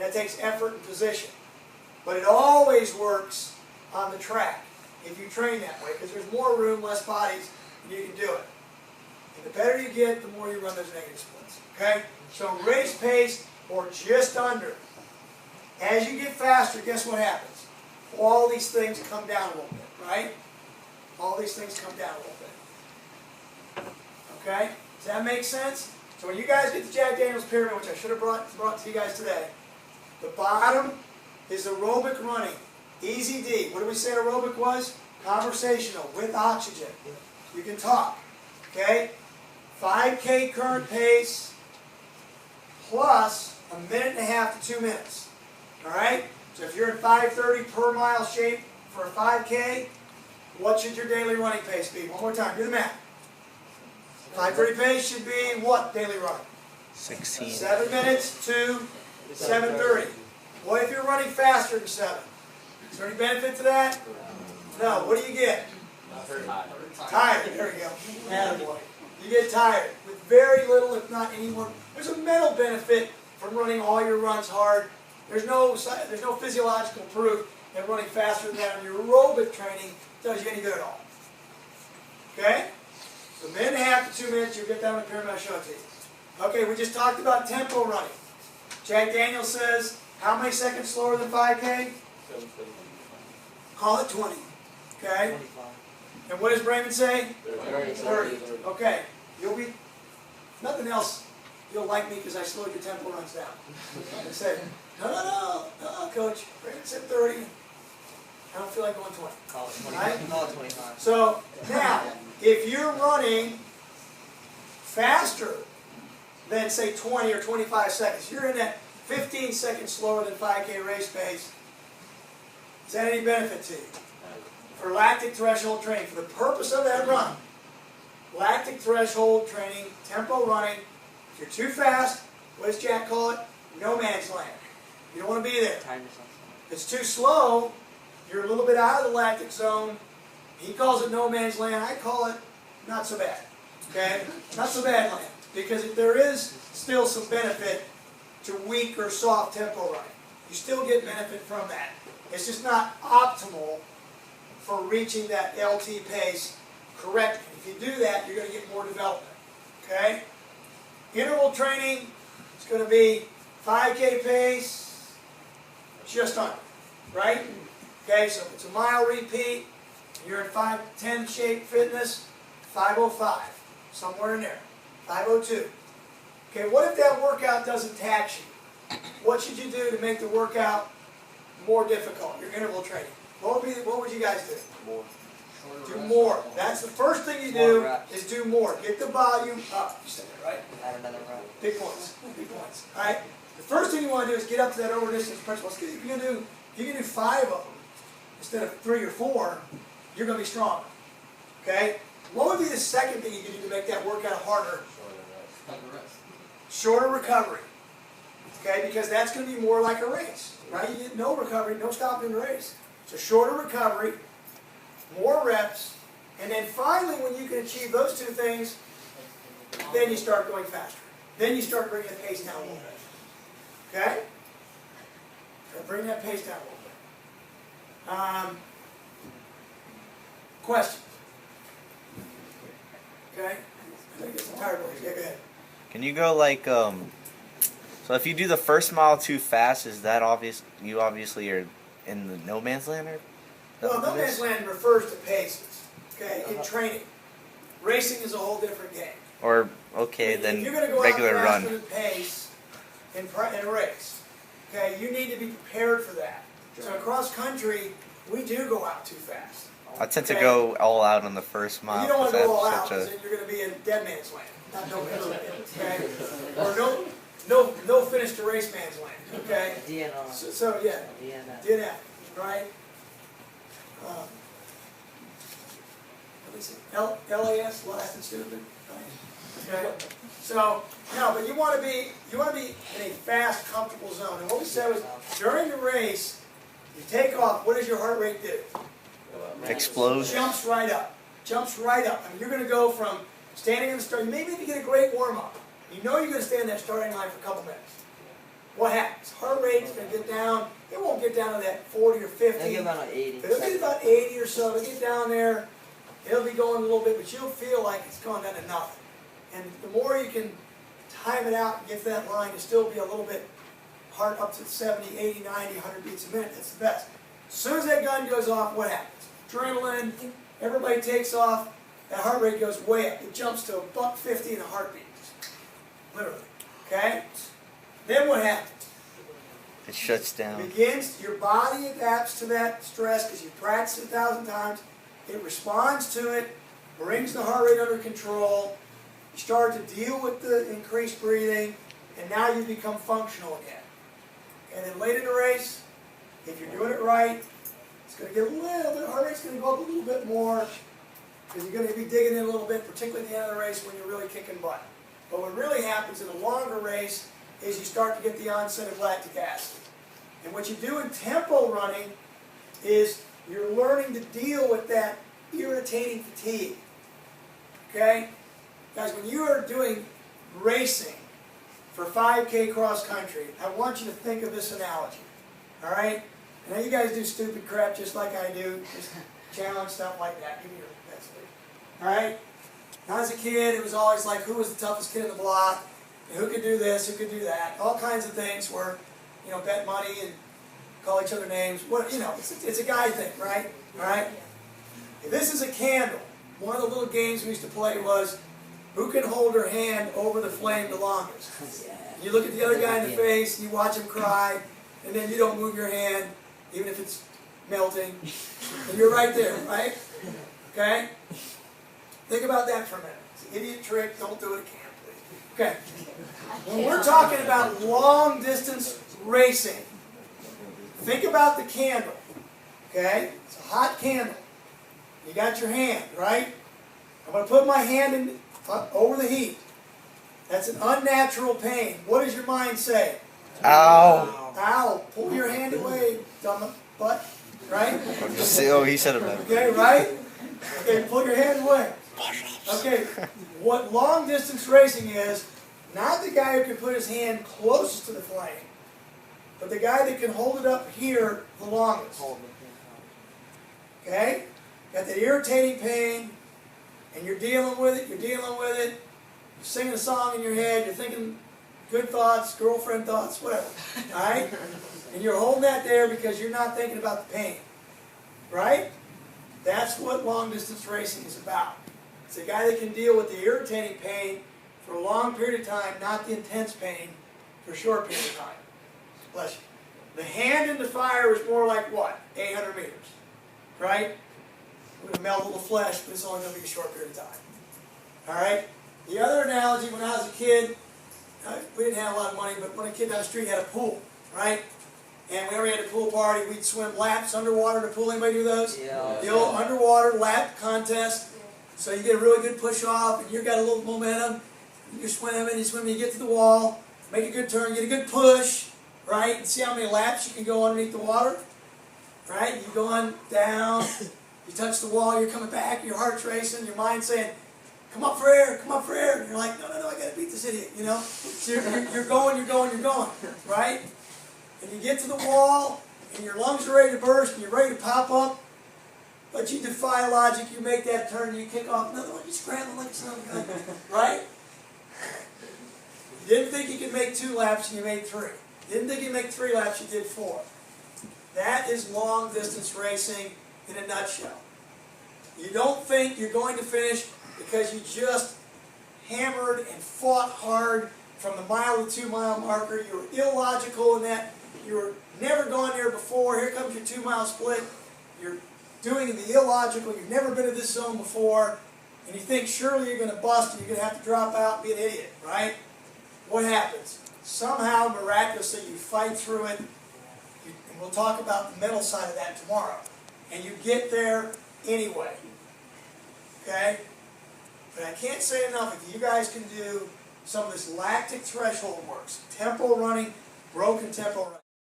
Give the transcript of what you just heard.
That takes effort and position. But it always works on the track if you train that way, because there's more room, less bodies, and you can do it. And the better you get, the more you run those negative splits. Okay? So race pace or just under. As you get faster, guess what happens? All these things come down a little bit, right? All these things come down a little bit. Okay? Does that make sense? So when you guys get the Jack Daniels pyramid, which I should have brought to you guys today, the bottom is aerobic running. Easy D. What did we say aerobic was? Conversational, with oxygen. You can talk. Okay? 5K current pace plus a minute and a half to 2 minutes. Alright? So if you're in 5:30 per mile shape for a 5K, what should your daily running pace be? One more time, do the math. 5:30 pace should be what daily run? 16. 7 minutes to 7:30. What if you're running faster than 7? Is there any benefit to that? No. What do you get? Tired. There we go. Attaboy. You get tired with very little, if not any more. There's a mental benefit from running all your runs hard. There's no physiological proof that running faster than that on your aerobic training does you any good at all. Okay? So a minute and a half to 2 minutes, you'll get down with the pyramid. I'll show it to you. Okay, we just talked about tempo running. Jack Daniels says, how many seconds slower than 5K? Call it 20. Okay? 25. And what does Brayman say? 30. Okay. You'll be, nothing else, you'll like me because I slowed your tempo runs down. I said, no, coach. Brayman said 30. I don't feel like going 20. Call it 25. Right? Call it 25. So, now, if you're running faster than, say, 20 or 25 seconds, you're in that 15 seconds slower than 5K race pace, is that any benefit to you? For lactic threshold training, for the purpose of that run, lactic threshold training, tempo running, if you're too fast, what does Jack call it? No man's land. You don't want to be there. Time yourself. If it's too slow, you're a little bit out of the lactic zone. He calls it no man's land. I call it not so bad. Okay? Not so bad land. Because there is still some benefit to weak or soft tempo running. You still get benefit from that. It's just not optimal for reaching that LT pace correctly. If you do that, you're going to get more development. Okay? Interval training is going to be 5K pace, just under. Right? Okay, so if it's a mile repeat, you're in 5:10 shape fitness, 5:05, somewhere in there, 5:02. Okay, what if that workout doesn't tax you? What should you do to make the workout more difficult, your interval training? What would you guys do? More. Do more. That's the first thing you do is do more. Get the volume up. You said that, right? Add another rep. Big points. Big points. All right? The first thing you want to do is get up to that over distance principle. If you can do 5 of them instead of 3 or 4, you're going to be stronger. Okay? What would be the second thing you can do to make that workout harder? Shorter recovery. Okay? Because that's going to be more like a race. Right? You get no recovery, no stopping the race. So shorter recovery, more reps, and then finally when you can achieve those 2 things, then you start going faster. Then you start bringing the pace down a little bit. Okay? So bring that pace down a little bit. Questions? Okay? I think it's tired boys. Yeah, go ahead. Can you go like so if you do the first mile too fast, is that obvious? You obviously are in the no man's land, or? Well, no man's land refers to paces. Okay? In training. Racing is a whole different game. Or okay, then if you're going to go regular out run. faster than pace in a race, okay, you need to be prepared for that. So across country, we do go out too fast. I tend to go all out on the first mile. You don't want to go all out such because then you're going to be in dead man's land, not no man's land. Okay, or no finish to race man's land. Okay. DNR. So yeah, DNF, right? Let me see. LAS, last and stupid. Right? Okay. So no, but you want to be in a fast, comfortable zone. And what we said was during the race, you take off. What does your heart rate do? Explodes. Jumps right up. Jumps right up. I mean, you're going to go from standing in the start. Maybe if you get a great warm up, you know you're going to stay in that starting line for a couple minutes. what happens? Heart rate's going to get down. It won't get down to that 40 or 50. It'll get about 80. But it'll get about 80 or so. It'll get down there. It'll be going a little bit, but you'll feel like it's gone down to nothing. And the more you can time it out and get to that line to still be a little bit heart up to 70, 80, 90, 100 beats a minute, that's the best. As soon as that gun goes off, what happens? Adrenaline, everybody takes off, that heart rate goes way up. It jumps to $150 in a heartbeat. Literally. Okay? Then what happens? It shuts down. It begins, your body adapts to that stress because you've practiced it 1,000 times. It responds to it, brings the heart rate under control. You start to deal with the increased breathing, and now you become functional again. And then late in the race, if you're doing it right, it's going to get a little bit, heart rate's going to go up a little bit more because you're going to be digging in a little bit, particularly at the end of the race when you're really kicking butt. But what really happens in a longer race is you start to get the onset of lactic acid. And what you do in tempo running is you're learning to deal with that irritating fatigue. Okay? Guys, when you are doing racing for 5K cross country, I want you to think of this analogy. All right? I know you guys do stupid crap just like I do, just challenge stuff like that. Give me your best lead. All right? Now, as a kid, it was always like, who was the toughest kid in the block? And who could do this? Who could do that? All kinds of things where, you know, bet money and call each other names. What, you know, it's a guy thing, right? All right? If this is a candle, one of the little games we used to play was, who can hold her hand over the flame the longest? You look at the other guy in the face, and you watch him cry, and then you don't move your hand, even if it's melting. And you're right there, right? Okay? Think about that for a minute. It's an idiot trick. Don't do it again, please. Okay. When we're talking about long distance racing, think about the candle. Okay? It's a hot candle. You got your hand, right? I'm going to put my hand in over the heat. That's an unnatural pain. What does your mind say? Ow. Ow. Pull your hand away, dumb butt. Right? Oh, he said it better. Okay, right? Okay, pull your hand away. Okay, what long distance racing is, not the guy who can put his hand closest to the flame, but the guy that can hold it up here the longest. Okay? Got that irritating pain, and you're dealing with it, you're singing a song in your head, you're thinking good thoughts, girlfriend thoughts, whatever. Alright? And you're holding that there because you're not thinking about the pain. Right? That's what long distance racing is about. It's a guy that can deal with the irritating pain for a long period of time, not the intense pain for a short period of time. Bless you. The hand in the fire is more like what? 800 meters. Right? We're going to melt a little flesh, but it's only going to be a short period of time. Alright? The other analogy, when I was a kid, we didn't have a lot of money, but when a kid down the street had a pool, right? And whenever we had a pool party, we'd swim laps underwater in the pool. Anybody do those? Yeah. The old underwater lap contest. So you get a really good push off, and you've got a little momentum. You're swimming, you get to the wall, make a good turn, get a good push, right? And see how many laps you can go underneath the water, right? You go on down, you touch the wall, you're coming back, your heart's racing, your mind's saying, come up for air, and you're like, no, I gotta beat this idiot, you know? So you're going, right? And you get to the wall, and your lungs are ready to burst, and you're ready to pop up, but you defy logic, you make that turn, and you kick off another one, you scramble like something, right? You didn't think you could make 2 laps, and you made 3. You didn't think you'd make 3 laps, you did 4. That is long distance racing in a nutshell. You don't think you're going to finish because you just hammered and fought hard from the mile to 2 mile marker. You were illogical in that you were never gone there before. Here comes your 2 mile split. You're doing the illogical. You've never been in this zone before. And you think surely you're going to bust and you're going to have to drop out and be an idiot, right? What happens? Somehow, miraculously, you fight through it. And we'll talk about the mental side of that tomorrow. And you get there anyway. Okay? But I can't say enough, if you guys can do some of this lactic threshold works, tempo running, broken tempo running.